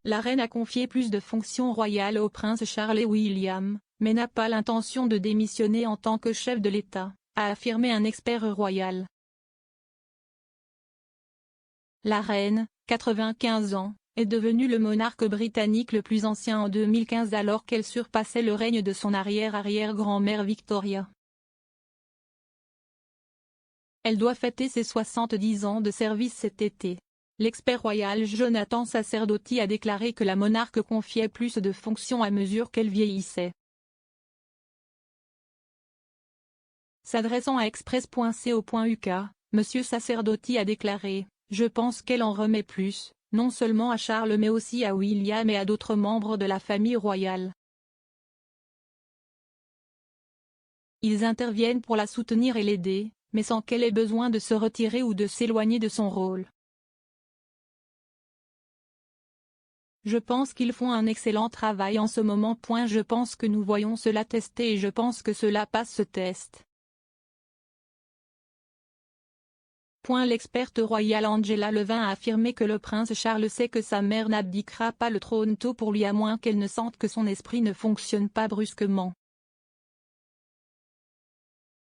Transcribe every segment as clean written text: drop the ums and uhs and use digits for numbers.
La reine a confié plus de fonctions royales au prince Charles et William, mais n'a pas l'intention de démissionner en tant que chef de l'État, a affirmé un expert royal. La reine, 95 ans, est devenue le monarque britannique le plus ancien en 2015 alors qu'elle surpassait le règne de son arrière-arrière-grand-mère Victoria. Elle doit fêter ses 70 ans de service cet été. L'expert royal Jonathan Sacerdoti a déclaré que la monarque confiait plus de fonctions à mesure qu'elle vieillissait. S'adressant à Express.co.uk, M. Sacerdoti a déclaré « Je pense qu'elle en remet plus, non seulement à Charles mais aussi à William et à d'autres membres de la famille royale. Ils interviennent pour la soutenir et l'aider, mais sans qu'elle ait besoin de se retirer ou de s'éloigner de son rôle. Je pense qu'ils font un excellent travail en ce moment. Je pense que nous voyons cela tester et je pense que cela passe ce test. L'experte royale Angela Levin a affirmé que le prince Charles sait que sa mère n'abdiquera pas le trône tôt pour lui à moins qu'elle ne sente que son esprit ne fonctionne pas brusquement.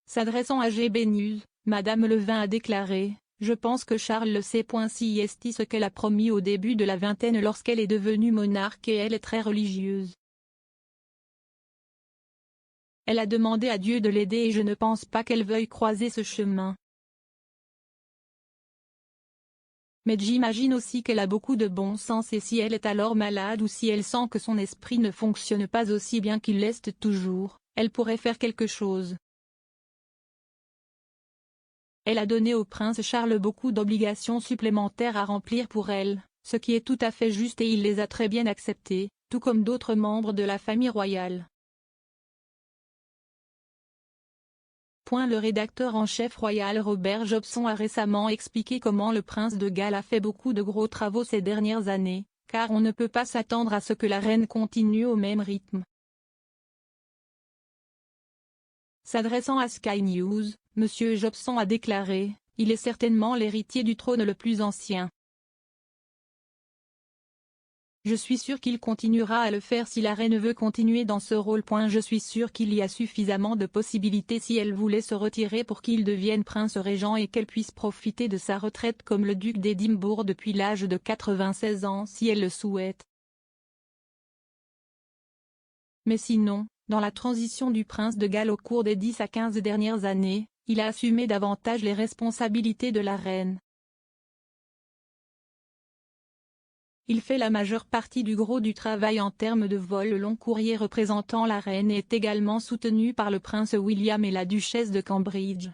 S'adressant à GB News, Madame Levin a déclaré « Je pense que Charles le sait. C'est ce qu'elle a promis au début de la vingtaine lorsqu'elle est devenue monarque et elle est très religieuse. Elle a demandé à Dieu de l'aider et je ne pense pas qu'elle veuille croiser ce chemin. Mais j'imagine aussi qu'elle a beaucoup de bon sens et si elle est alors malade ou si elle sent que son esprit ne fonctionne pas aussi bien qu'il l'est toujours, elle pourrait faire quelque chose. » Elle a donné au prince Charles beaucoup d'obligations supplémentaires à remplir pour elle, ce qui est tout à fait juste et il les a très bien acceptées, tout comme d'autres membres de la famille royale. Le rédacteur en chef royal Robert Jobson a récemment expliqué comment le prince de Galles a fait beaucoup de gros travaux ces dernières années, car on ne peut pas s'attendre à ce que la reine continue au même rythme. S'adressant à Sky News, M. Jobson a déclaré « Il est certainement l'héritier du trône le plus ancien. Je suis sûr qu'il continuera à le faire si la reine veut continuer dans ce rôle. Je suis sûr qu'il y a suffisamment de possibilités si elle voulait se retirer pour qu'il devienne prince régent et qu'elle puisse profiter de sa retraite comme le duc d'Édimbourg depuis l'âge de 96 ans si elle le souhaite. Mais sinon, dans la transition du prince de Galles au cours des 10 à 15 dernières années, il a assumé davantage les responsabilités de la reine. Il fait la majeure partie du gros du travail en termes de vol. Le long courrier représentant la reine est également soutenu par le prince William et la duchesse de Cambridge.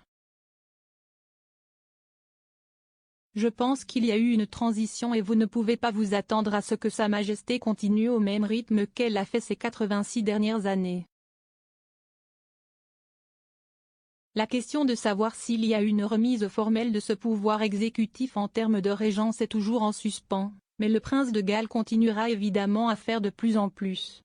Je pense qu'il y a eu une transition et vous ne pouvez pas vous attendre à ce que Sa Majesté continue au même rythme qu'elle a fait ces 86 dernières années. La question de savoir s'il y a une remise formelle de ce pouvoir exécutif en termes de régence est toujours en suspens, mais le prince de Galles continuera évidemment à faire de plus en plus.